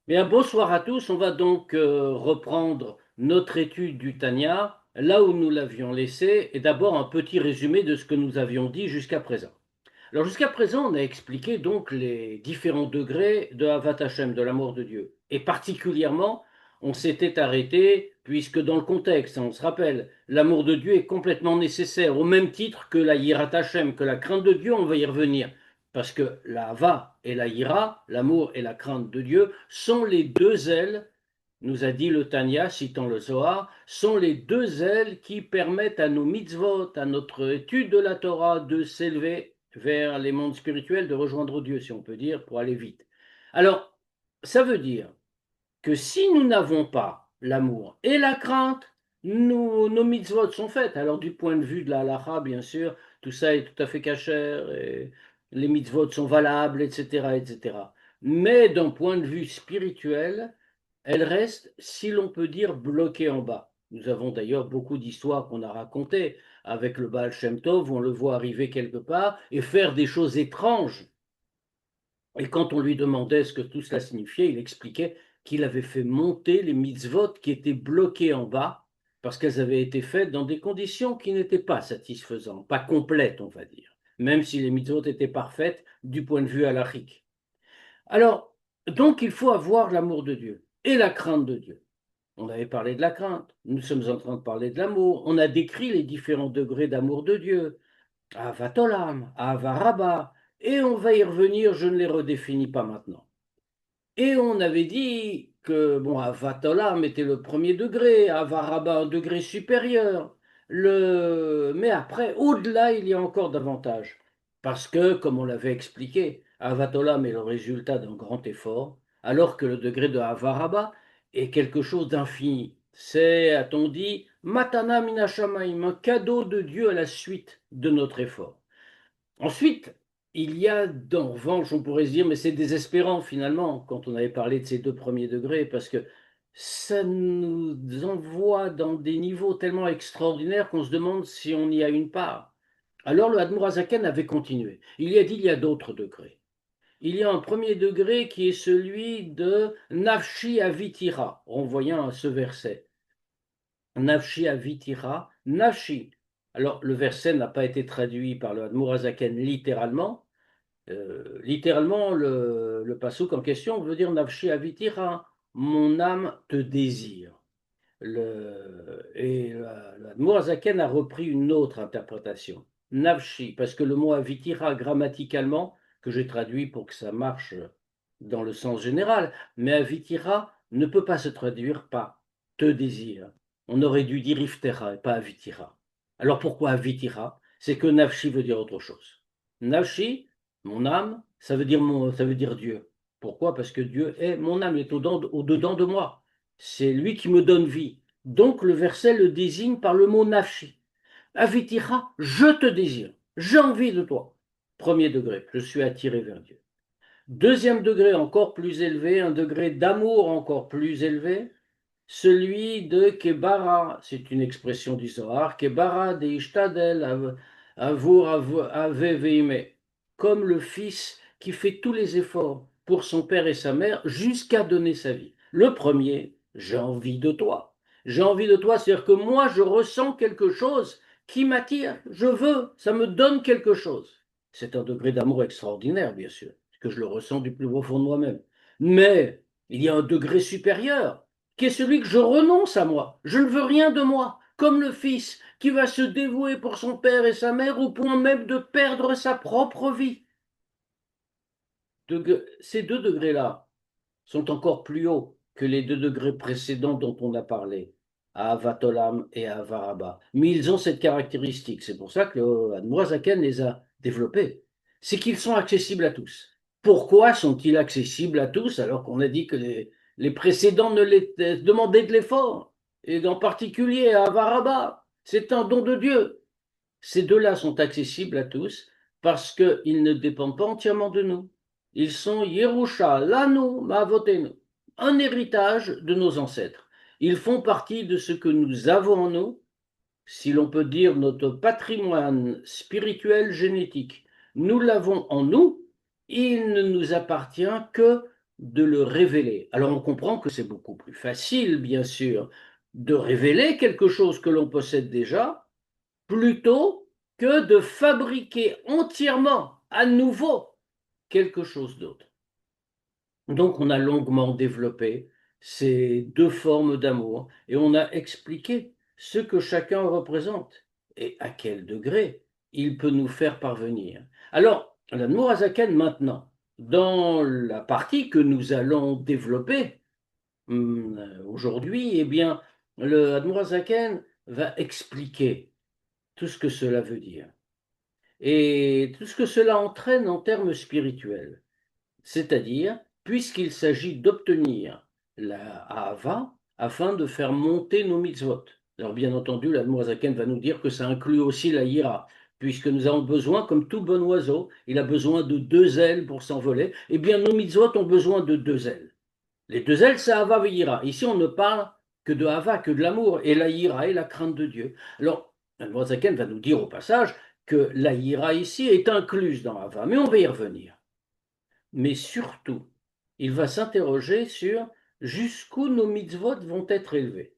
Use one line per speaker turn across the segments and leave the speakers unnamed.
Bien, bonsoir à tous. On va donc reprendre notre étude du Tanya, là où nous l'avions laissé, et d'abord un petit résumé de ce que nous avions dit jusqu'à présent. Alors jusqu'à présent, on a expliqué donc les différents degrés de Havat Hashem, de l'amour de Dieu. Et particulièrement, on s'était arrêté, puisque dans le contexte, on se rappelle, l'amour de Dieu est complètement nécessaire, au même titre que la Yirat Hashem, que la crainte de Dieu, on va y revenir. Parce que la Hava et la Yira, l'amour et la crainte de Dieu, sont les deux ailes, nous a dit le Tanya, citant le Zohar, sont les deux ailes qui permettent à nos mitzvot, à notre étude de la Torah, de s'élever vers les mondes spirituels, de rejoindre Dieu, si on peut dire, pour aller vite. Alors, ça veut dire que si nous n'avons pas l'amour et la crainte, nos mitzvot sont faites. Alors, du point de vue de la halacha, bien sûr, tout ça est tout à fait cachère, et les mitzvot sont valables, etc., etc. Mais d'un point de vue spirituel, elles restent, si l'on peut dire, bloquées en bas. Nous avons d'ailleurs beaucoup d'histoires qu'on a racontées avec le Baal Shem Tov, où on le voit arriver quelque part et faire des choses étranges. Et quand on lui demandait ce que tout cela signifiait, il expliquait qu'il avait fait monter les mitzvot qui étaient bloquées en bas parce qu'elles avaient été faites dans des conditions qui n'étaient pas satisfaisantes, pas complètes, on va dire, même si les mitzvot étaient parfaites du point de vue halachique. Alors, donc il faut avoir l'amour de Dieu et la crainte de Dieu. On avait parlé de la crainte, nous sommes en train de parler de l'amour, on a décrit les différents degrés d'amour de Dieu, Avatolam, Avaraba, et on va y revenir, je ne les redéfinis pas maintenant. Et on avait dit que bon, Avatolam était le premier degré, Avaraba un degré supérieur. Mais après, au-delà, il y a encore davantage. Parce que, comme on l'avait expliqué, Avatolam est le résultat d'un grand effort, alors que le degré de Avaraba est quelque chose d'infini. C'est, a-t-on dit, Matana Minashamaim, un cadeau de Dieu à la suite de notre effort. Ensuite, il y a, en revanche, on pourrait se dire, mais c'est désespérant finalement, quand on avait parlé de ces deux premiers degrés, parce que ça nous envoie dans des niveaux tellement extraordinaires qu'on se demande si on y a une part. Alors le Admour Azaken avait continué. Il y a dit, il y a d'autres degrés. Il y a un premier degré qui est celui de Nafshi Avitira, renvoyant à ce verset. Nafshi Avitira, Nafshi. Alors le verset n'a pas été traduit par le Admour Azaken littéralement, littéralement, le passouk en question veut dire Nafshi avitira, mon âme te désire. Et la Mourazaken a repris une autre interprétation. Nafshi, parce que le mot avitira grammaticalement, que j'ai traduit pour que ça marche dans le sens général, mais avitira ne peut pas se traduire par te désire. On aurait dû dire iftera et pas avitira. Alors pourquoi avitira? C'est que nafshi veut dire autre chose. Nafshi, mon âme, ça veut dire Dieu. Pourquoi? Parce que Dieu est mon âme, il est au-dedans de moi. C'est lui qui me donne vie. Donc le verset le désigne par le mot nafshi. Avitira, je te désire, j'ai envie de toi. Premier degré, je suis attiré vers Dieu. Deuxième degré encore plus élevé, un degré d'amour encore plus élevé, celui de Kebara, c'est une expression du Zohar, Kebara de Ishtadel Avur Ave Veime, comme le fils qui fait tous les efforts pour son père et sa mère jusqu'à donner sa vie. Le premier, j'ai envie de toi. J'ai envie de toi, c'est-à-dire que moi, je ressens quelque chose qui m'attire, je veux, ça me donne quelque chose. C'est un degré d'amour extraordinaire, bien sûr, que je le ressens du plus profond de moi-même. Mais il y a un degré supérieur, qui est celui que je renonce à moi. Je ne veux rien de moi, comme le fils qui va se dévouer pour son père et sa mère au point même de perdre sa propre vie. Ces deux degrés-là sont encore plus hauts que les deux degrés précédents dont on a parlé, à Avatolam et à Avaraba. Mais ils ont cette caractéristique, c'est pour ça que Admoazaken les a développés, c'est qu'ils sont accessibles à tous. Pourquoi sont-ils accessibles à tous alors qu'on a dit que les précédents ne les demandaient de l'effort, et en particulier à Avaraba, c'est un don de Dieu. Ces deux-là sont accessibles à tous parce qu'ils ne dépendent pas entièrement de nous. Ils sont Yerusha, Lanu, Mavotenu, un héritage de nos ancêtres. Ils font partie de ce que nous avons en nous, si l'on peut dire notre patrimoine spirituel génétique. Nous l'avons en nous, il ne nous appartient que de le révéler. Alors on comprend que c'est beaucoup plus facile, bien sûr, de révéler quelque chose que l'on possède déjà, plutôt que de fabriquer entièrement à nouveau quelque chose d'autre. Donc on a longuement développé ces deux formes d'amour et on a expliqué ce que chacun représente et à quel degré il peut nous faire parvenir. Alors, l'amour Azaken maintenant, dans la partie que nous allons développer aujourd'hui, eh bien, le Admour Azaken va expliquer tout ce que cela veut dire et tout ce que cela entraîne en termes spirituels. C'est-à-dire, puisqu'il s'agit d'obtenir la Ahava afin de faire monter nos mitzvot. Alors bien entendu, l'Admorazaken va nous dire que ça inclut aussi la Hira, puisque nous avons besoin, comme tout bon oiseau, il a besoin de deux ailes pour s'envoler. Eh bien, nos mitzvot ont besoin de deux ailes. Les deux ailes, c'est Hava et Hira. Ici, on ne parle que de Hava, que de l'amour, et la Hira est la crainte de Dieu. Alors, l'Admorazaken va nous dire au passage que la Hira ici est incluse dans Hava, mais on va y revenir. Mais surtout, il va s'interroger sur jusqu'où nos mitzvot vont être élevés.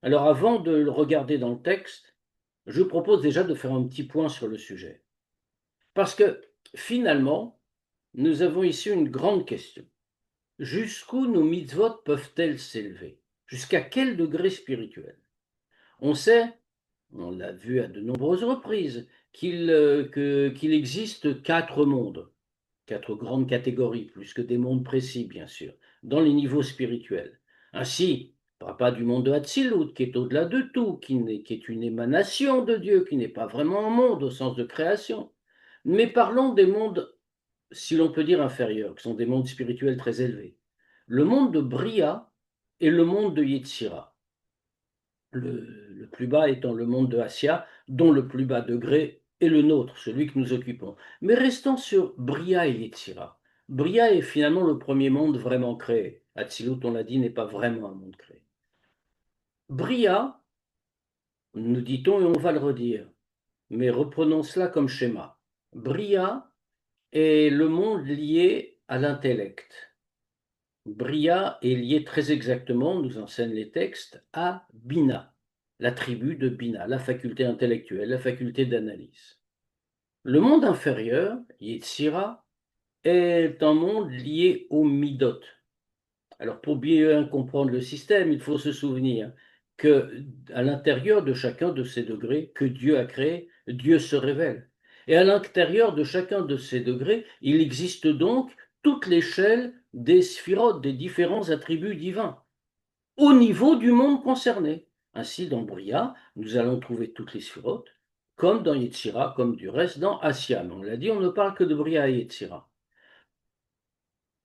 Alors avant de le regarder dans le texte, je propose déjà de faire un petit point sur le sujet. Parce que finalement, nous avons ici une grande question. Jusqu'où nos mitzvot peuvent-elles s'élever? Jusqu'à quel degré spirituel? On sait, on l'a vu à de nombreuses reprises, qu'il existe quatre mondes. Quatre grandes catégories, plus que des mondes précis, bien sûr, dans les niveaux spirituels. Ainsi, on ne parle pas du monde de Hatzilut, qui est au-delà de tout, qui est une émanation de Dieu, qui n'est pas vraiment un monde au sens de création. Mais parlons des mondes, si l'on peut dire, inférieurs, qui sont des mondes spirituels très élevés. Le monde de Bria et le monde de Yetzira. Le plus bas étant le monde de Assia, dont le plus bas degré est le nôtre, celui que nous occupons. Mais restons sur Bria et Yetzira. Bria est finalement le premier monde vraiment créé. Hatzilut, on l'a dit, n'est pas vraiment un monde créé. Bria, nous dit-on, et on va le redire, mais reprenons cela comme schéma. Bria est le monde lié à l'intellect. Bria est lié très exactement, nous enseignent les textes, à Bina, la tribu de Bina, la faculté intellectuelle, la faculté d'analyse. Le monde inférieur, Yetzira, est un monde lié au Midot. Alors pour bien comprendre le système, il faut se souvenir que à l'intérieur de chacun de ces degrés que Dieu a créé, Dieu se révèle. Et à l'intérieur de chacun de ces degrés, il existe donc toute l'échelle des sphirotes, des différents attributs divins, au niveau du monde concerné. Ainsi, dans Bria, nous allons trouver toutes les sphirotes, comme dans Yetzira, comme du reste dans Assia. Mais on l'a dit, on ne parle que de Bria et Yetzira.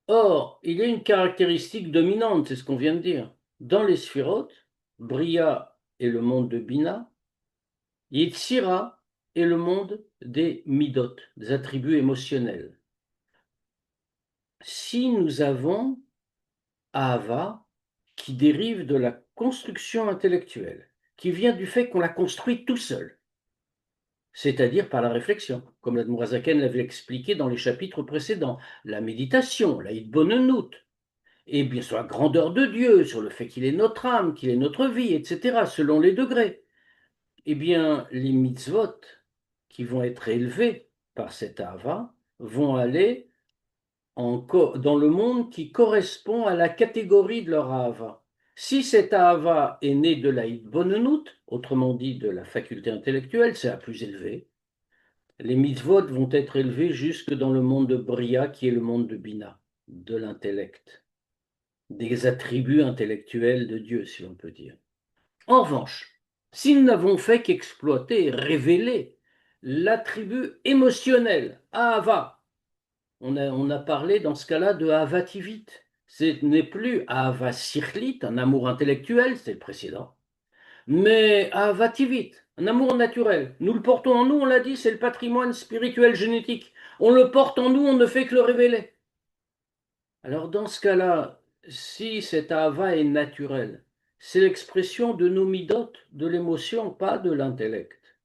Or, il y a une caractéristique dominante, c'est ce qu'on vient de dire. Dans les sphirotes, Bria est le monde de Bina, Yetzira est le monde des midot, des attributs émotionnels. Si nous avons Ahava, qui dérive de la construction intellectuelle, qui vient du fait qu'on la construit tout seul, c'est-à-dire par la réflexion, comme l'Admorazaken l'avait expliqué dans les chapitres précédents, la méditation, la hitbonenut, et bien sur la grandeur de Dieu, sur le fait qu'il est notre âme, qu'il est notre vie, etc., selon les degrés. Eh bien, les mitzvot qui vont être élevés par cet Ahava vont aller dans le monde qui correspond à la catégorie de leur Ahava. Si cet Ahava est né de la Hitbonenut, autrement dit de la faculté intellectuelle, c'est la plus élevée, les mitzvot vont être élevés jusque dans le monde de Bria, qui est le monde de Bina, de l'intellect, des attributs intellectuels de Dieu, si l'on peut dire. En revanche, si nous n'avons fait qu'exploiter et révéler l'attribut émotionnel, Ahava, on a parlé dans ce cas-là de Ahavativit. Ce n'est plus Ahava Sikhlit, un amour intellectuel, c'est le précédent, mais Ahavativit, un amour naturel. Nous le portons en nous, on l'a dit, c'est le patrimoine spirituel génétique. On le porte en nous, on ne fait que le révéler. Alors dans ce cas-là, si cet Ahava est naturel, c'est l'expression de nos midotes, de l'émotion, pas de l'intellect.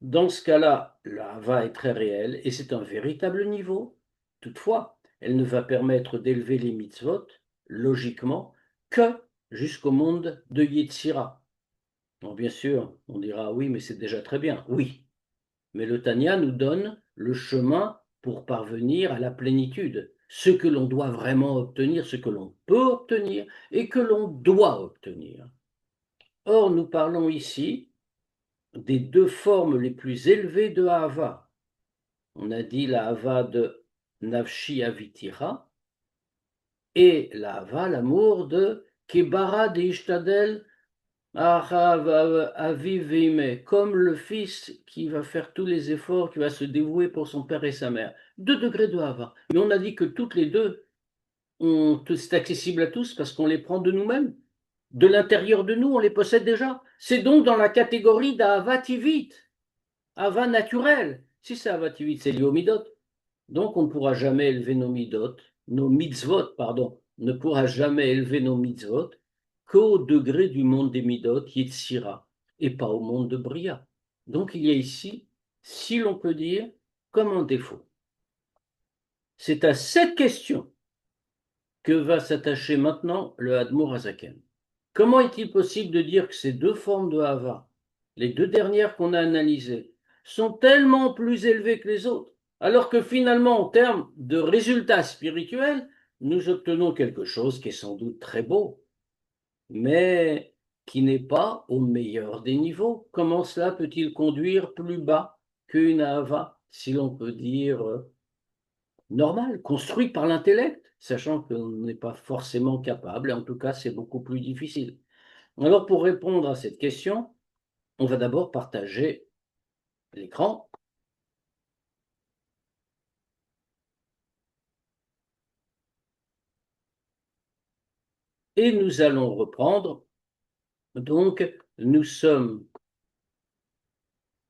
Dans ce cas-là, l'Ahava est très réel et c'est un véritable niveau. Toutefois, elle ne va permettre d'élever les mitzvot, logiquement, que jusqu'au monde de Yetzira. Bon, bien sûr, on dira oui, mais c'est déjà très bien. Oui, mais le Tanya nous donne le chemin pour parvenir à la plénitude, ce que l'on doit vraiment obtenir, ce que l'on peut obtenir et que l'on doit obtenir. Or, nous parlons ici des deux formes les plus élevées de Ahava. On a dit la Ahava de Nafshi Avitira et la Ahava, l'amour de Kebara de Ishtadel Aviv Veimeh, comme le fils qui va faire tous les efforts, qui va se dévouer pour son père et sa mère. 2 degrés de Ahava. Mais on a dit que toutes les deux, c'est accessible à tous parce qu'on les prend de nous-mêmes. De l'intérieur de nous, on les possède déjà. C'est donc dans la catégorie d'Ahava Tivit, Ahava naturel. Si c'est Ahava Tivit, c'est lié au Midot. Donc on ne pourra jamais élever nos mitzvot, pardon, ne pourra jamais élever nos mitzvot qu'au degré du monde des midot, Yetzira, et pas au monde de Bria. Donc il y a ici, si l'on peut dire, comme un défaut. C'est à cette question que va s'attacher maintenant le Admour Azaken. Comment est-il possible de dire que ces deux formes de Hava, les deux dernières qu'on a analysées, sont tellement plus élevées que les autres, alors que finalement, en termes de résultats spirituels, nous obtenons quelque chose qui est sans doute très beau, mais qui n'est pas au meilleur des niveaux. Comment cela peut-il conduire plus bas qu'une Hava, si l'on peut dire normale, construite par l'intellect, sachant qu'on n'est pas forcément capable, et en tout cas c'est beaucoup plus difficile. Alors, pour répondre à cette question, on va d'abord partager l'écran et nous allons reprendre. Donc, nous sommes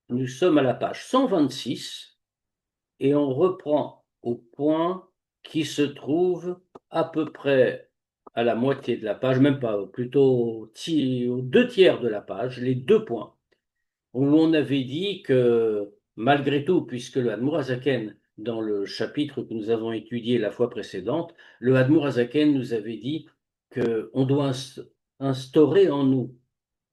à la page 126 et on reprend au point qui se trouve à peu près à la moitié de la page, même pas, plutôt aux 2 tiers de la page, les 2 points, où on avait dit que malgré tout, puisque le Hadmour Azaken, dans le chapitre que nous avons étudié la fois précédente, le Hadmour Azaken nous avait dit qu'on doit instaurer en nous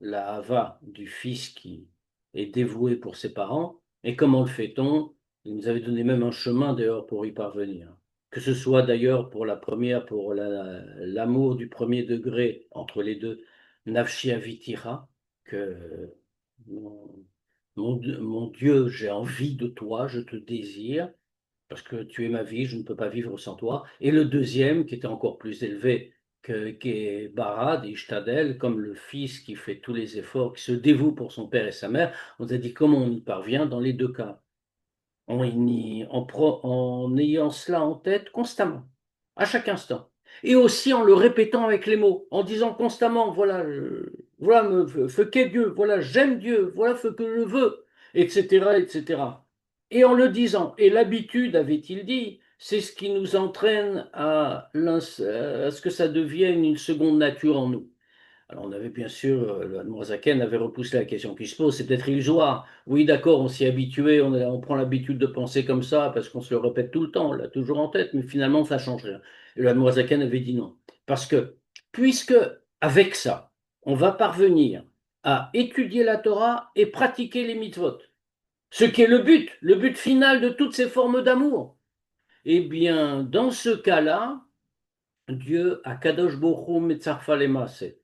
la hava du fils qui est dévoué pour ses parents. Et comment le fait-on? Il nous avait donné même un chemin d'ailleurs pour y parvenir. Que ce soit d'ailleurs pour la première, pour l'amour du premier degré entre les deux, Nafshi Avitira, que mon Dieu, j'ai envie de toi, je te désire, parce que tu es ma vie, je ne peux pas vivre sans toi. Et le deuxième, qui était encore plus élevé, qui est Barad, Ishtadel, comme le fils qui fait tous les efforts, qui se dévoue pour son père et sa mère, on a dit comment on y parvient dans les deux cas. En ayant cela en tête constamment, à chaque instant. Et aussi en le répétant avec les mots, en disant constamment, voilà, voilà, ce qu'est Dieu, voilà, j'aime Dieu, voilà ce que je veux, etc., etc. Et en le disant, et l'habitude, avait-il dit, c'est ce qui nous entraîne à ce que ça devienne une seconde nature en nous. Alors on avait bien sûr, le Admorazaken avait repoussé la question qui se pose, c'est peut-être illusoire. Oui, d'accord, on s'y est habitué, on prend l'habitude de penser comme ça parce qu'on se le répète tout le temps, on l'a toujours en tête, mais finalement ça ne change rien. Et le Admorazaken avait dit non. Parce que, puisque avec ça, on va parvenir à étudier la Torah et pratiquer les mitzvot, ce qui est le but final de toutes ces formes d'amour, eh bien, dans ce cas-là, Dieu, Akadosh Borou Metzarfa Lemaaseh,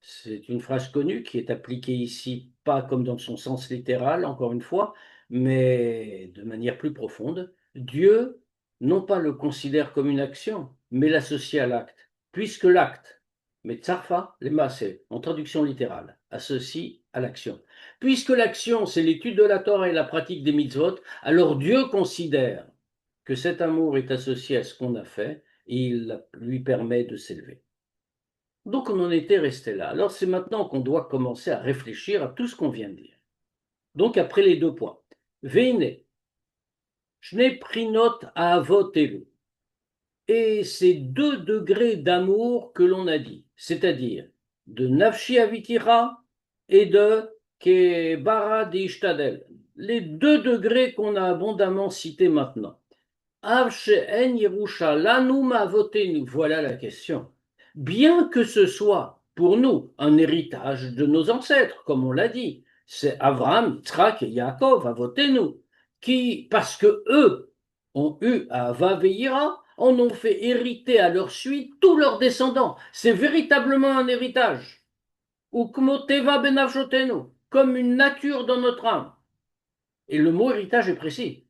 c'est une phrase connue qui est appliquée ici, pas comme dans son sens littéral, encore une fois, mais de manière plus profonde. Dieu, non pas le considère comme une action, mais l'associe à l'acte, puisque l'acte, mais tsarfa, les massés, en traduction littérale, associe à l'action. Puisque l'action, c'est l'étude de la Torah et la pratique des mitzvot, alors Dieu considère que cet amour est associé à ce qu'on a fait et il lui permet de s'élever. Donc on en était resté là. Alors c'est maintenant qu'on doit commencer à réfléchir à tout ce qu'on vient de dire. Donc après les 2 points. Veine, Shnei Prinot Avot Elu. Et ces 2 degrés d'amour que l'on a dit, c'est-à-dire de Nafshi Avitira et de Kebara Ishtadel. Les 2 degrés qu'on a abondamment cités maintenant. Av she'en Yerusha lanu ma'avotenu. Voilà la question. Bien que ce soit pour nous un héritage de nos ancêtres, comme on l'a dit, c'est Abraham, Yitzhak et Yaakov, avotenu, qui, parce que eux ont eu Ava Veira, en ont fait hériter à leur suite tous leurs descendants. C'est véritablement un héritage. Ou kmoteva benavshotenu, comme une nature dans notre âme. Et le mot héritage est précis.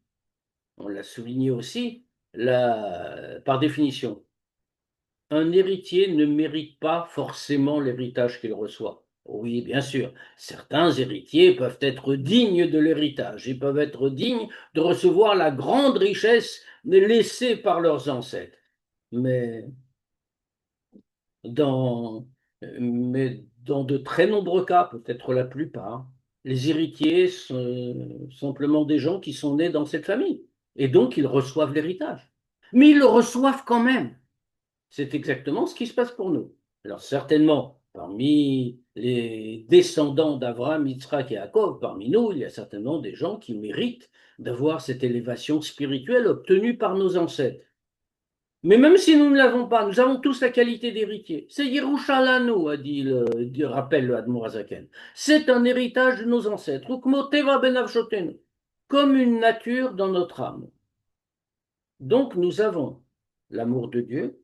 On l'a souligné aussi, par définition. Un héritier ne mérite pas forcément l'héritage qu'il reçoit. Oui, bien sûr, certains héritiers peuvent être dignes de l'héritage, ils peuvent être dignes de recevoir la grande richesse laissée par leurs ancêtres. Mais dans, mais dans de très nombreux cas, peut-être la plupart, les héritiers sont simplement des gens qui sont nés dans cette famille. Et donc, ils reçoivent l'héritage. Mais ils le reçoivent quand même. C'est exactement ce qui se passe pour nous. Alors, certainement, parmi les descendants d'Abraham, Yitzhak et Jacob, parmi nous, il y a certainement des gens qui méritent d'avoir cette élévation spirituelle obtenue par nos ancêtres. Mais même si nous ne l'avons pas, nous avons tous la qualité d'héritier. C'est Yerushalanu, rappelle le Admor Hazaken. C'est un héritage de nos ancêtres. Ukmoteva benavshotenu, comme une nature dans notre âme. Donc nous avons l'amour de Dieu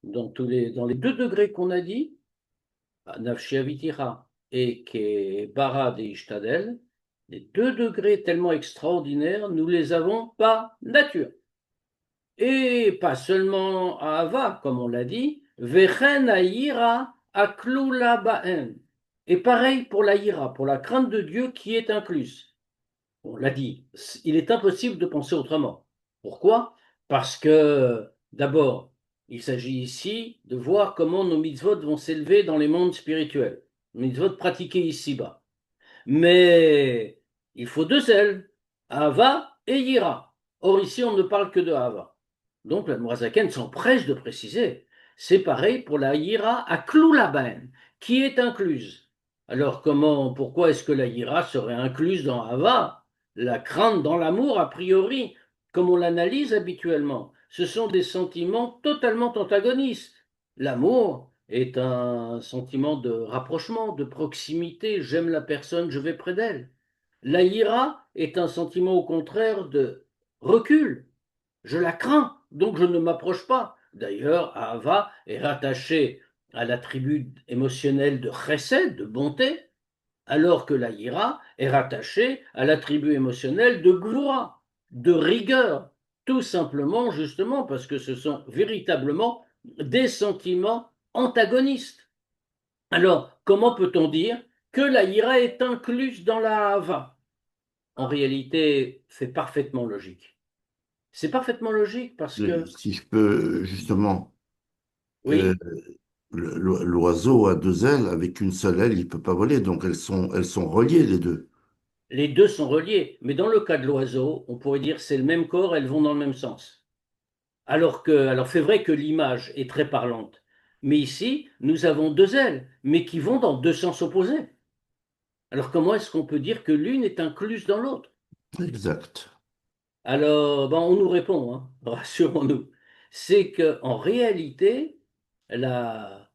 dans les deux degrés qu'on a dit, Nafshi Avitira et que Bara de Ishtadel, les deux degrés tellement extraordinaires, nous les avons par nature. Et pas seulement à Ava, comme on l'a dit, Vechen Aïra Aklula Ba'en. Et pareil pour la ira, pour la crainte de Dieu qui est incluse. On l'a dit, il est impossible de penser autrement. Pourquoi? Parce que, d'abord, il s'agit ici de voir comment nos mitzvot vont s'élever dans les mondes spirituels. Les mitzvot pratiqués ici-bas. Mais il faut deux ailes, Ava et Yira. Or, ici, on ne parle que de Ava. Donc, la Mourazaken s'empresse de préciser. C'est pareil pour la Yira à Kloulaben, qui est incluse. Alors, pourquoi est-ce que la Yira serait incluse dans Ava? La crainte dans l'amour, a priori, comme on l'analyse habituellement, ce sont des sentiments totalement antagonistes. L'amour est un sentiment de rapprochement, de proximité. J'aime la personne, je vais près d'elle. La ira est un sentiment au contraire de recul. Je la crains, donc je ne m'approche pas. D'ailleurs, Ahava est rattaché à l'attribut émotionnel de chesed, de bonté, alors que la ira est rattachée à l'attribut émotionnel de gvura, de rigueur, tout simplement justement parce que ce sont véritablement des sentiments antagonistes. Alors, comment peut-on dire que la ira est incluse dans la hava? En réalité, c'est parfaitement logique. C'est parfaitement logique parce que,
Si je peux justement, euh,
oui,
l'oiseau a deux ailes, avec une seule aile, il peut pas voler, donc elles sont reliées les deux.
les deux sont reliés, mais dans le cas de l'oiseau, on pourrait dire c'est le même corps, elles vont dans le même sens. Alors c'est vrai que l'image est très parlante, mais ici, nous avons deux ailes, mais qui vont dans deux sens opposés. Alors comment est-ce qu'on peut dire que l'une est incluse dans l'autre?
Exact.
Alors, ben, on nous répond, hein, rassurons-nous. C'est que en réalité, la...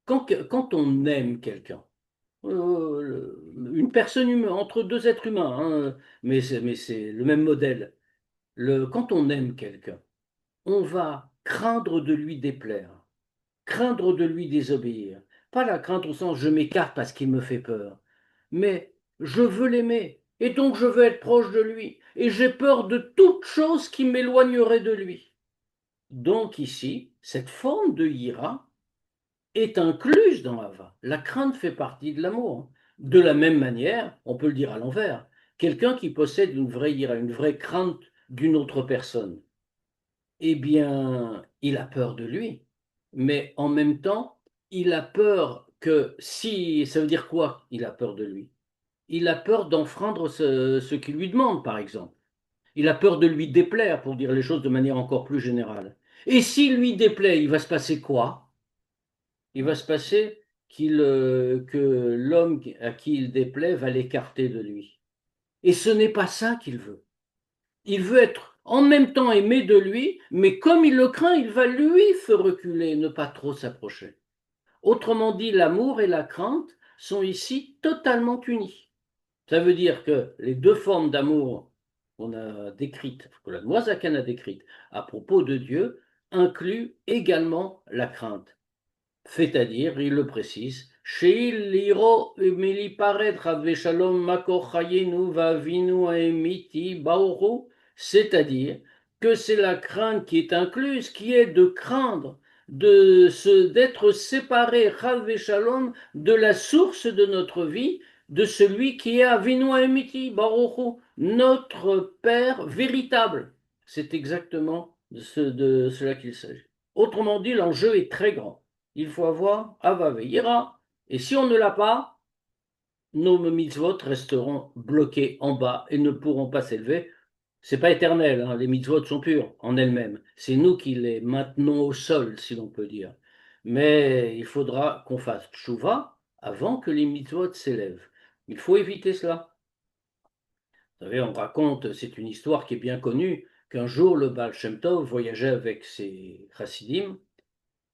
quand on aime quelqu'un, une personne humaine, entre deux êtres humains, hein, mais c'est le même modèle. Quand on aime quelqu'un, on va craindre de lui déplaire, craindre de lui désobéir. Pas la crainte au sens je m'écarte parce qu'il me fait peur, mais je veux l'aimer et donc je veux être proche de lui et j'ai peur de toute chose qui m'éloignerait de lui. Donc ici, cette forme de ira est incluse dans Hava. La crainte fait partie de l'amour. De la même manière, on peut le dire à l'envers, quelqu'un qui possède une vraie ira, une vraie crainte d'une autre personne, eh bien, il a peur de lui. Mais en même temps, il a peur que si... Ça veut dire quoi? Il a peur de lui. Il a peur d'enfreindre ce qu'il lui demande, par exemple. Il a peur de lui déplaire, pour dire les choses de manière encore plus générale. Et s'il lui déplaît, il va se passer quoi? Il va se passer que l'homme à qui il déplaît va l'écarter de lui. Et ce n'est pas ça qu'il veut. Il veut être en même temps aimer de lui, mais comme il le craint, il va lui faire reculer, ne pas trop s'approcher. Autrement dit, l'amour et la crainte sont ici totalement unis. Ça veut dire que les deux formes d'amour qu'on a décrites, que la Noazaken a décrites à propos de Dieu, incluent également la crainte. C'est-à-dire, il le précise, Sheil liro miliparet chave shalom makor chayenu vavinu emiti baoru, c'est-à-dire que c'est la crainte qui est incluse, qui est de craindre, d'être séparé chave shalom de la source de notre vie, de celui qui est Avinu emiti baoru, notre Père véritable. C'est exactement de cela qu'il s'agit. Autrement dit, l'enjeu est très grand. Il faut avoir Ava Ira. Et si on ne l'a pas, nos mitzvot resteront bloqués en bas et ne pourront pas s'élever. C'est pas éternel, hein, les mitzvot sont purs en elles-mêmes. C'est nous qui les maintenons au sol, si l'on peut dire. Mais il faudra qu'on fasse tchouva avant que les mitzvot s'élèvent. Il faut éviter cela. Vous savez, on raconte, c'est une histoire qui est bien connue, qu'un jour le Baal Shem Tov voyageait avec ses chassidim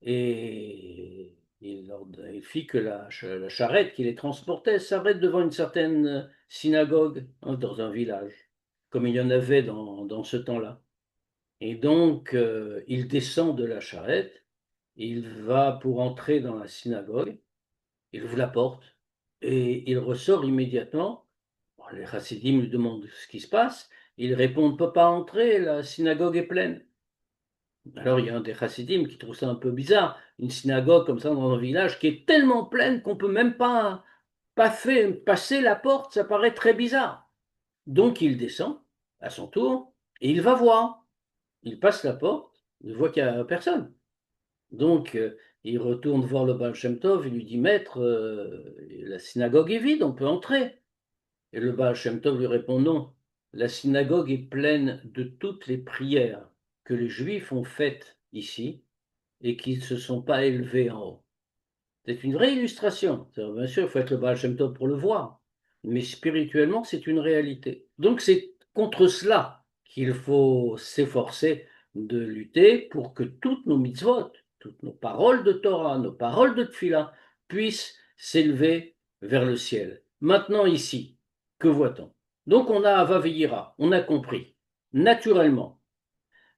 et il fit que la charrette qui les transportait s'arrête devant une certaine synagogue, hein, dans un village, comme il y en avait dans ce temps-là. Et donc, il descend de la charrette, il va pour entrer dans la synagogue, il ouvre la porte et il ressort immédiatement. Bon, les chassidim lui demandent ce qui se passe. Il répond, on ne peut pas entrer, la synagogue est pleine. Alors il y a un des chassidim qui trouve ça un peu bizarre, une synagogue comme ça dans un village qui est tellement pleine qu'on peut même pas passer la porte, ça paraît très bizarre. Donc il descend à son tour et il va voir. Il passe la porte, il voit qu'il n'y a personne. Donc il retourne voir le Baal Shem Tov, il lui dit, Maître, la synagogue est vide, on peut entrer. Et le Baal Shem Tov lui répond, non, la synagogue est pleine de toutes les prières que les Juifs ont faites ici et qui ne se sont pas élevés en haut. C'est une vraie illustration. Bien sûr, il faut être le Baal Shem Tov pour le voir, mais spirituellement, c'est une réalité. Donc c'est contre cela qu'il faut s'efforcer de lutter pour que toutes nos mitzvot, toutes nos paroles de Torah, nos paroles de Tfila puissent s'élever vers le ciel. Maintenant ici, que voit-on? Donc on a Avavira, on a compris, naturellement.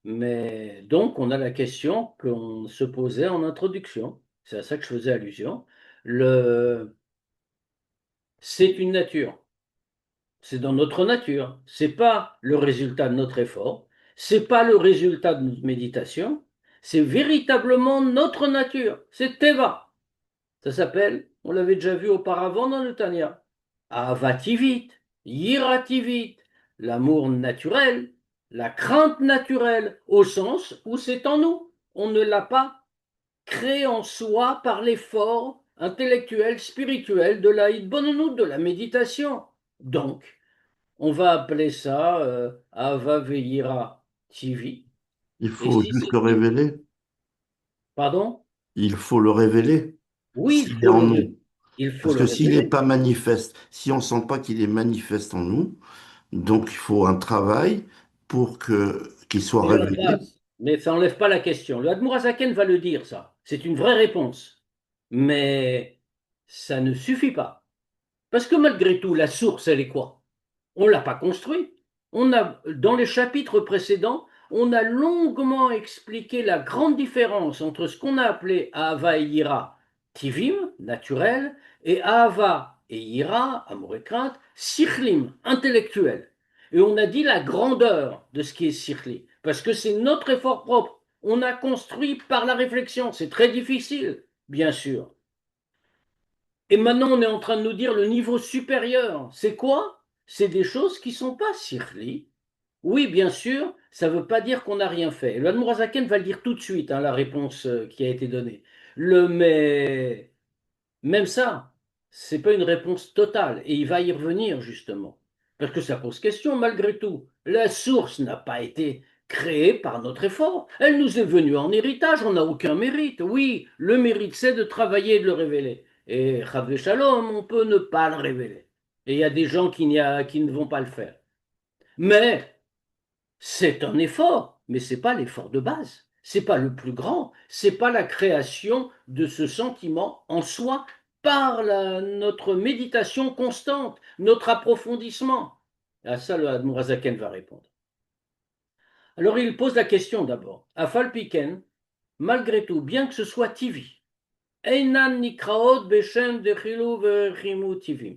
Mais donc, on a la question qu'on se posait en introduction. C'est à ça que je faisais allusion. Le... C'est une nature. C'est dans notre nature. C'est pas le résultat de notre effort. C'est pas le résultat de notre méditation. C'est véritablement notre nature. C'est Teva. Ça s'appelle, on l'avait déjà vu auparavant dans le Tanya, Avativit, Yirativit, l'amour naturel, la crainte naturelle, au sens où c'est en nous. On ne l'a pas créé en soi par l'effort intellectuel, spirituel de la Hitbonenut, de la méditation. Donc, on va appeler ça Avaveyira Tivi.
Il
Et
faut
si
juste le
c'est une...
révéler.
Pardon?
Il faut le révéler
Oui,
s'il est en nous.
il faut
Parce
le
que s'il n'est
révéler.
pas manifeste, si on ne sent pas qu'il est manifeste en nous, donc il faut un travail pour que qu'il soit
Mais on
révélé.
passe. Mais ça n'enlève pas la question. Le Admourazaken va le dire, ça. C'est une vraie réponse. Mais ça ne suffit pas. Parce que malgré tout, la source, elle est quoi? On ne l'a pas construite. Dans les chapitres précédents, on a longuement expliqué la grande différence entre ce qu'on a appelé Ahava et Yira, Tivim, naturel, et Ahava et Yira, amour et crainte, Sichlim, intellectuel. Et on a dit la grandeur de ce qui est Sichli, parce que c'est notre effort propre. On a construit par la réflexion. C'est très difficile, bien sûr. Et maintenant, on est en train de nous dire le niveau supérieur. C'est quoi? C'est des choses qui ne sont pas Sichli. Oui, bien sûr, ça ne veut pas dire qu'on n'a rien fait. Le Admourazaken va le dire tout de suite, hein, la réponse qui a été donnée. Mais même ça, c'est pas une réponse totale, et il va y revenir justement, parce que ça pose question malgré tout. La source n'a pas été créée par notre effort, elle nous est venue en héritage, on n'a aucun mérite. Oui, le mérite c'est de travailler et de le révéler. Et Chadvé Shalom, on peut ne pas le révéler. Et il y a des gens qui ne vont pas le faire. Mais C'est un effort, mais c'est pas l'effort de base. C'est pas le plus grand. C'est pas la création de ce sentiment en soi par notre méditation constante, notre approfondissement. À ça, le Admorazaken va répondre. Alors il pose la question d'abord. Afal Piken, malgré tout, bien que ce soit Tivi, Einan Nikraot Beshem Dechilu Vechimu Tivim.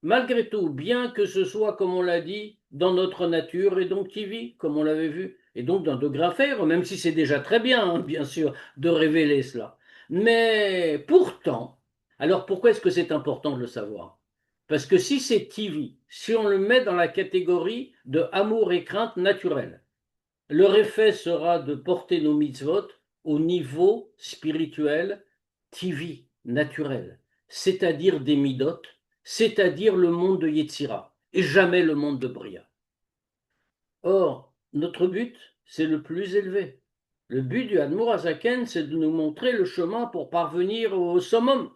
Malgré tout, bien que ce soit, comme on l'a dit, dans notre nature et donc TV, comme on l'avait vu, et donc d'un degré inférieur, même si c'est déjà très bien, hein, bien sûr, de révéler cela. Mais pourtant, alors pourquoi est-ce que c'est important de le savoir? Parce que si c'est TV, si on le met dans la catégorie de amour et crainte naturelle, leur effet sera de porter nos mitzvot au niveau spirituel TV, naturel, c'est-à-dire des midot, c'est-à-dire le monde de Yetzira, et jamais le monde de Bria. Or, notre but, c'est le plus élevé. Le but du Admour Azaken, c'est de nous montrer le chemin pour parvenir au summum.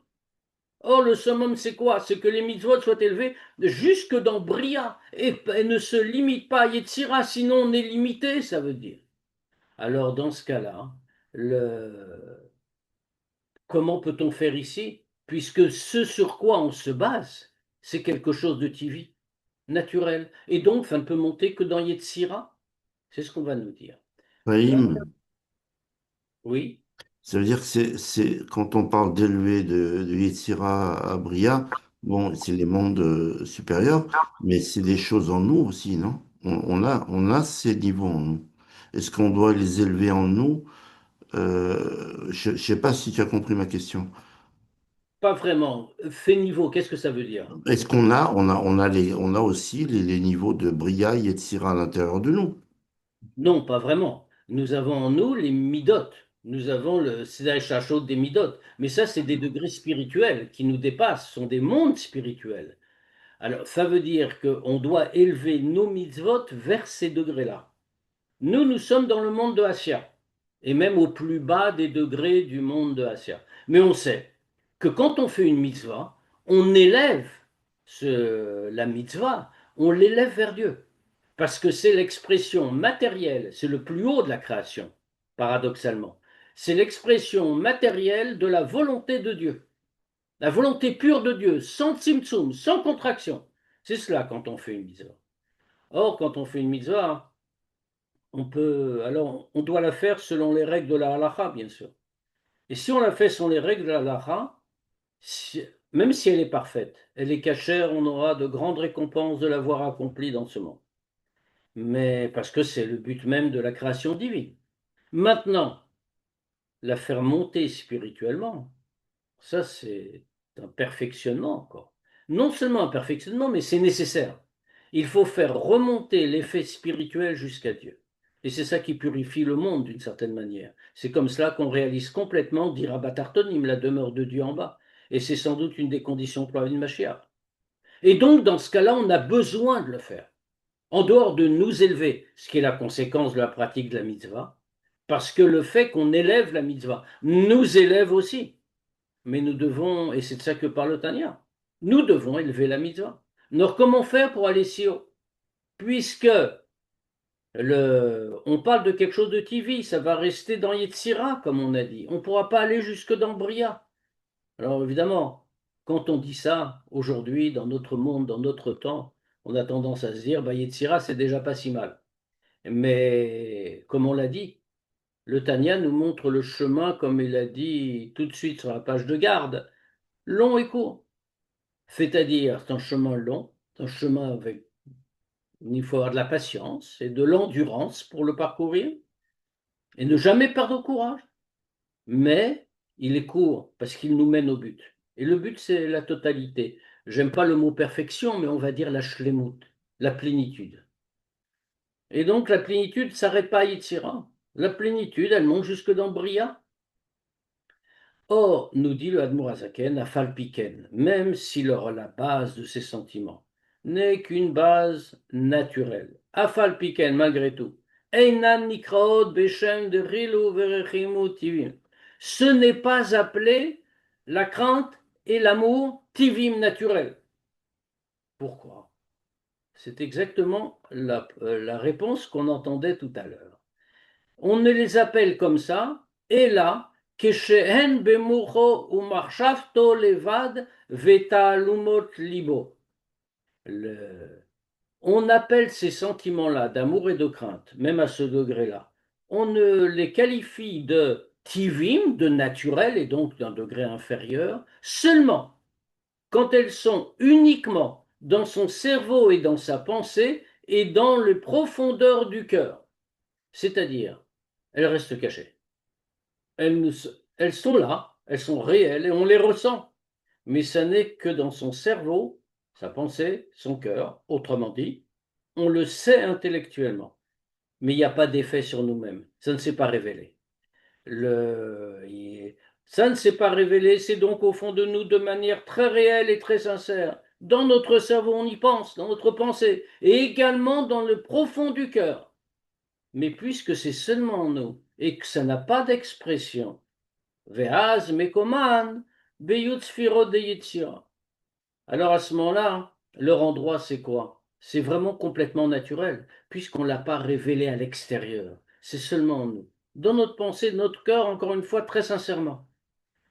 Or, le summum, c'est quoi? C'est que les mitzvot soient élevés jusque dans Bria et ne se limitent pas à Yetzira, sinon on est limité, ça veut dire. Alors, dans ce cas-là, comment peut-on faire ici? Puisque ce sur quoi on se base, c'est quelque chose de tivi, naturel. Et donc, ça ne peut monter que dans Yetzira. C'est ce qu'on va nous dire. Là,
Brahim,
oui,
ça veut dire que quand on parle d'élever de Yetzira à Bria, bon, c'est les mondes supérieurs, mais c'est des choses en nous aussi, non? On a ces niveaux en nous. Est-ce qu'on doit les élever en nous? Je ne sais pas si tu as compris ma question.
pas vraiment. Fait niveau, qu'est-ce que ça veut dire?
Est-ce on a aussi les niveaux de Bria et Yetzira à l'intérieur de nous?
Non, pas vraiment. Nous avons en nous les midot. Nous avons le Shachot des midot. Mais ça, c'est des degrés spirituels qui nous dépassent, sont des mondes spirituels. Alors, ça veut dire qu'on doit élever nos mitzvot vers ces degrés-là. Nous sommes dans le monde de Assia, et même au plus bas des degrés du monde de Assia. Mais on sait que quand on fait une mitzvah, on élève la mitzvah, on l'élève vers Dieu. Parce que c'est l'expression matérielle, c'est le plus haut de la création, paradoxalement. C'est l'expression matérielle de la volonté de Dieu. La volonté pure de Dieu, sans tzimtzum, sans contraction. C'est cela quand on fait une mitzvah. Or, quand on fait une mitzvah, alors, on doit la faire selon les règles de la halakha, bien sûr. Et si on la fait selon les règles de la halakha, même si elle est parfaite, elle est cachère, on aura de grandes récompenses de l'avoir accomplie dans ce monde. Mais parce que c'est le but même de la création divine. Maintenant, la faire monter spirituellement, ça c'est un perfectionnement encore. Non seulement un perfectionnement, mais c'est nécessaire. Il faut faire remonter l'effet spirituel jusqu'à Dieu. Et c'est ça qui purifie le monde d'une certaine manière. C'est comme cela qu'on réalise complètement, dira Batartonim, la demeure de Dieu en bas. Et c'est sans doute une des conditions pour la vie de Mashiach. Et donc, dans ce cas-là, on a besoin de le faire. En dehors de nous élever, ce qui est la conséquence de la pratique de la mitzvah, parce que le fait qu'on élève la mitzvah nous élève aussi. Mais nous devons, et c'est de ça que parle Tania, nous devons élever la mitzvah. Alors comment faire pour aller si haut? Puisque on parle de quelque chose de TV, ça va rester dans Yetzira, comme on a dit. On ne pourra pas aller jusque dans Bria. Alors évidemment, quand on dit ça, aujourd'hui, dans notre monde, dans notre temps, on a tendance à se dire, bah, Yetzira, c'est déjà pas si mal. Mais comme on l'a dit, le Tania nous montre le chemin, comme il a dit tout de suite sur la page de garde, long et court. C'est-à-dire, c'est un chemin long, c'est un chemin avec, il faut avoir de la patience et de l'endurance pour le parcourir et ne jamais perdre courage. Mais il est court parce qu'il nous mène au but. Et le but, c'est la totalité. J'aime pas le mot perfection, mais on va dire la shlemut, la plénitude. Et donc, la plénitude ne s'arrête pas à Yitzhira. La plénitude, elle monte jusque dans Bria. Or, nous dit le Admour Azaken, Afal Piken, même si la base de ces sentiments n'est qu'une base naturelle. Afal Piken, malgré tout. Einan nikraot beshem de rilu verechimu tivim. Ce n'est pas appelé la crainte et l'amour tivim naturel. Pourquoi? C'est exactement la réponse qu'on entendait tout à l'heure. On ne les appelle comme ça, et là, כשהן במוחו ומחשבתו לבד ותעלומות ליבו. On appelle ces sentiments-là d'amour et de crainte, même à ce degré-là. On ne les qualifie de tivim, de naturel, et donc d'un degré inférieur, seulement quand elles sont uniquement dans son cerveau et dans sa pensée et dans les profondeurs du cœur. C'est-à-dire, elles restent cachées. Elles sont là, elles sont réelles et on les ressent. Mais ça n'est que dans son cerveau, sa pensée, son cœur, autrement dit, on le sait intellectuellement, mais il n'y a pas d'effet sur nous-mêmes. Ça ne s'est pas révélé. Le... Ça ne s'est pas révélé, c'est donc au fond de nous de manière très réelle et très sincère. Dans notre cerveau, on y pense, dans notre pensée, et également dans le profond du cœur. Mais puisque c'est seulement nous et que ça n'a pas d'expression, Ve'az mekoman beyut sfirot de Yetzira. Alors à ce moment-là, leur endroit, c'est quoi? C'est vraiment complètement naturel, puisqu'on ne l'a pas révélé à l'extérieur. C'est seulement en nous. Dans notre pensée, notre cœur, encore une fois, très sincèrement.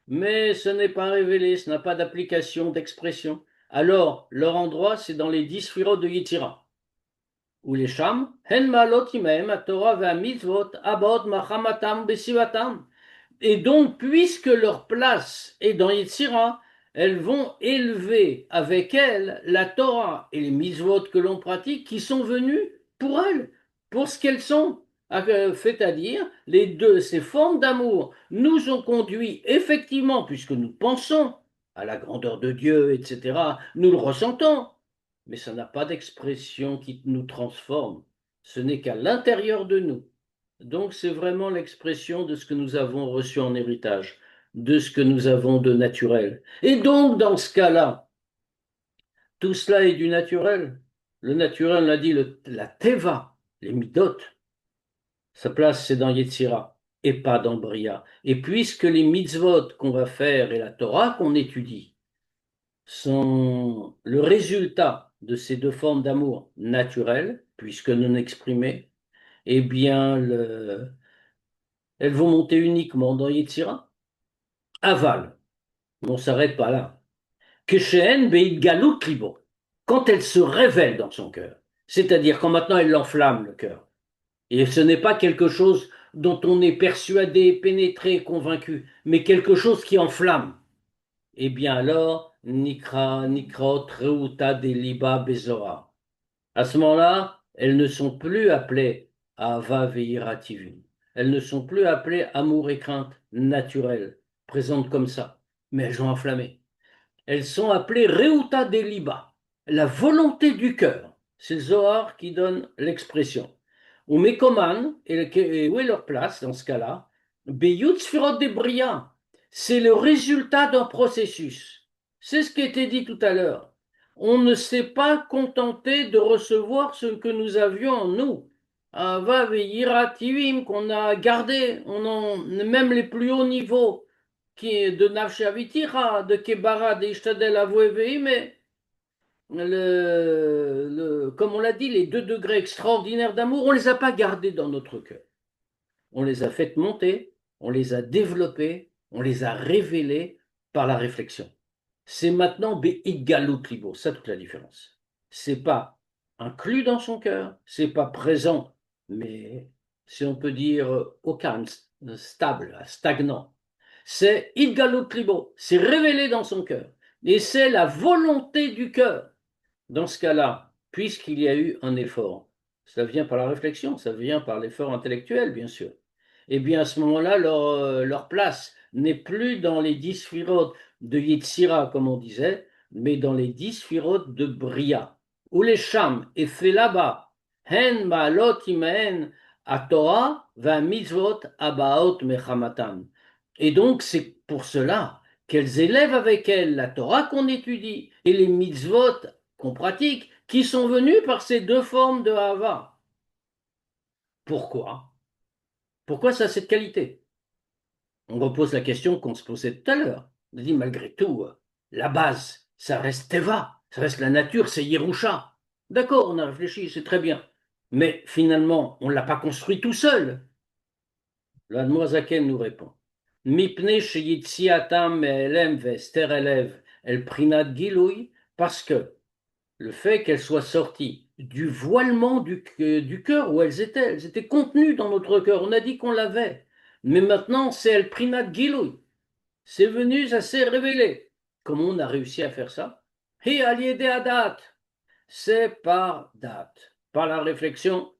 Mais ce n'est pas révélé, ce n'a pas d'application, d'expression. Alors, leur endroit, c'est dans les 10 sphirot de Yetzira. Ou les Sham, Hen ma'alot imahem Torah ve'amitzvot abot machamatam besivatam. Et donc, puisque leur place est dans Yetzira, elles vont élever avec elles la Torah et les mitzvot que l'on pratique qui sont venus pour elles, pour ce qu'elles sont. C'est-à-dire, les deux, ces formes d'amour nous ont conduits effectivement, puisque nous pensons à la grandeur de Dieu, etc., nous le ressentons, mais ça n'a pas d'expression qui nous transforme. Ce n'est qu'à l'intérieur de nous. Donc c'est vraiment l'expression de ce que nous avons reçu en héritage, de ce que nous avons de naturel. Et donc dans ce cas-là, tout cela est du naturel. Le naturel, on l'a dit, la teva, les midot, sa place c'est dans Yetzira et pas dans Bria. Et puisque les mitzvot qu'on va faire et la Torah qu'on étudie sont le résultat de ces deux formes d'amour naturelles, puisque non exprimées, eh bien elles vont monter uniquement dans Yetzira. Aval, on ne s'arrête pas là. Keshen beit galut libo, quand elle se révèle dans son cœur, c'est-à-dire quand maintenant elle l'enflamme le cœur. Et ce n'est pas quelque chose dont on est persuadé, pénétré, convaincu, mais quelque chose qui enflamme. Eh bien alors, nikraot reuta deliba bezora. À ce moment-là, elles ne sont plus appelées Ava veirativim. Elles ne sont plus appelées amour et crainte naturelles, présentes comme ça, mais elles ont enflammé. Elles sont appelées Reuta Deliba, la volonté du cœur. C'est le Zohar qui donne l'expression. Ou Mekoman, et où est leur place dans ce cas-là? Beyut Sfirot de Bria, c'est le résultat d'un processus. C'est ce qui a été dit tout à l'heure. On ne s'est pas contenté de recevoir ce que nous avions en nous. Ava Tivim qu'on a gardé, même les plus hauts niveaux qui est de Nafshavitira, de Kebara, de Ishtadel Avoué mais comme on l'a dit, les 2 degrés extraordinaires d'amour, on ne les a pas gardés dans notre cœur. On les a fait monter, on les a développés, on les a révélés par la réflexion. C'est maintenant Be'idgalut Libo, ça toute la différence. C'est pas inclus dans son cœur, c'est pas présent, mais si on peut dire aucun, stable, stagnant. C'est Idgalut Libo, c'est révélé dans son cœur. Et c'est la volonté du cœur. Dans ce cas-là, puisqu'il y a eu un effort, ça vient par la réflexion, ça vient par l'effort intellectuel, bien sûr. Eh bien, à ce moment-là, leur place n'est plus dans les 10 sphirotes de Yetzira, comme on disait, mais dans les 10 sphirotes de Bria. Où les Sham est fait là-bas, Hen ma'alot imahen a Torah va mitzvot abaot mechamatam. Et donc, c'est pour cela qu'elles élèvent avec elles la Torah qu'on étudie et les mitzvot qu'on pratique, qui sont venus par ces deux formes de Hava. Pourquoi? Pourquoi ça a cette qualité? On repose la question qu'on se posait tout à l'heure. On dit malgré tout, la base, ça reste Teva, ça reste la nature, c'est Yerusha. D'accord, on a réfléchi, c'est très bien. Mais finalement, on ne l'a pas construit tout seul. L'Admoisaken nous répond. Mipne sheyitziatam me'elem ve'ester elev el prinat giloui, parce que le fait qu'elles soient sorties du voilement du cœur où elles étaient contenues dans notre cœur. On a dit qu'on l'avait. Mais maintenant, c'est el prinat giloui. C'est venu, ça s'est révélé. Comment on a réussi à faire ça? Hi aliede adat. C'est par date, par la réflexion.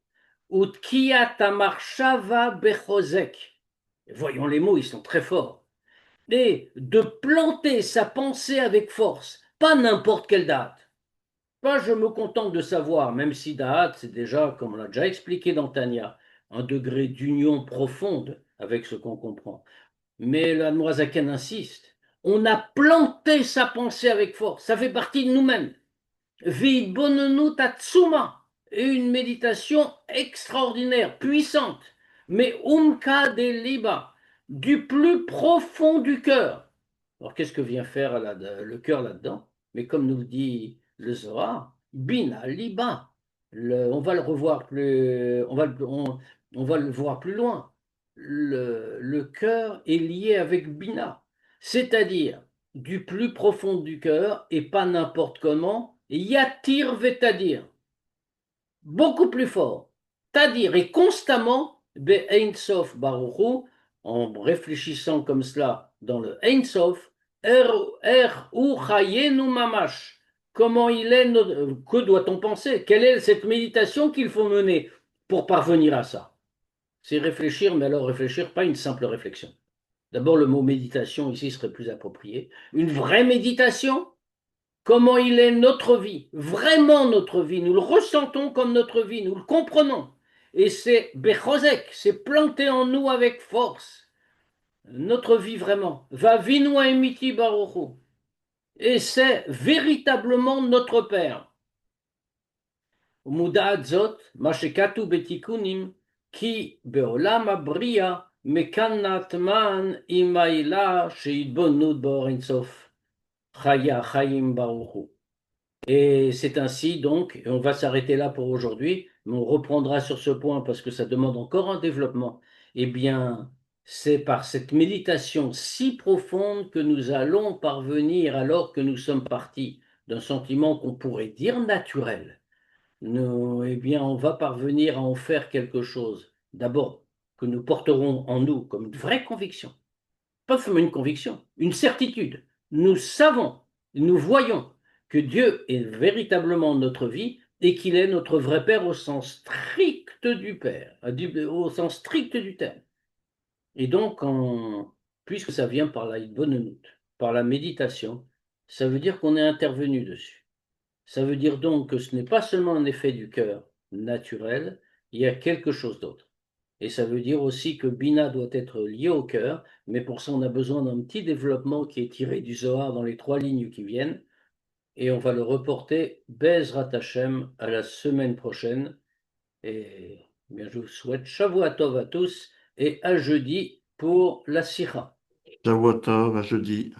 Utkiat amarshava bechozek. Voyons les mots, ils sont très forts. Et de planter sa pensée avec force, pas n'importe quelle date. Pas je me contente de savoir, même si date, c'est déjà, comme on l'a déjà expliqué dans Tania, un degré d'union profonde avec ce qu'on comprend. Mais la Noazaken insiste. On a planté sa pensée avec force. Ça fait partie de nous-mêmes. Vibonenu tatsuma. Et une méditation extraordinaire, puissante. Mais umka de liba. Du plus profond du cœur. Alors qu'est-ce que vient faire le cœur là-dedans? Mais comme nous le dit le Zohar, bina liba. On va le revoir plus, on va le voir plus loin. Le cœur est lié avec bina, c'est-à-dire du plus profond du cœur et pas n'importe comment. Yatir vetadir, beaucoup plus fort. C'est-à-dire et constamment Ein Sof Baruchu, en réfléchissant comme cela dans le Ein Sof, u chayenu mamash. Comment il est, que doit-on penser? Quelle est cette méditation qu'il faut mener pour parvenir à ça? C'est réfléchir, mais alors réfléchir, pas une simple réflexion. D'abord, le mot méditation ici serait plus approprié. Une vraie méditation, comment il est notre vie, vraiment notre vie. Nous le ressentons comme notre vie, nous le comprenons. Et c'est Bechozek, c'est planté en nous avec force. Notre vie vraiment. Va vinoa emiti baruchu. Et c'est véritablement notre Père. Muda'at zot, mashekatu betikunim, ki beolam abriya, mekanat man imaila sheidbonut borinsof. Chaya chayim baruchu. Et c'est ainsi donc, et on va s'arrêter là pour aujourd'hui, mais on reprendra sur ce point parce que ça demande encore un développement. Eh bien, c'est par cette méditation si profonde que nous allons parvenir, alors que nous sommes partis d'un sentiment qu'on pourrait dire naturel. Eh bien, on va parvenir à en faire quelque chose, d'abord, que nous porterons en nous comme une vraie conviction, pas seulement une conviction, une certitude. Nous savons, nous voyons que Dieu est véritablement notre vie et qu'il est notre vrai Père au sens strict du Père, au sens strict du terme. Et donc, puisque ça vient par la bonne par la méditation, ça veut dire qu'on est intervenu dessus. Ça veut dire donc que ce n'est pas seulement un effet du cœur naturel, il y a quelque chose d'autre. Et ça veut dire aussi que Bina doit être lié au cœur, mais pour ça on a besoin d'un petit développement qui est tiré du Zohar dans les 3 lignes qui viennent, et on va le reporter Bezrat Hashem à la semaine prochaine. Et bien, je vous souhaite Shavua Tov à tous et à jeudi pour la Sira.
Shavuot Tov, à jeudi.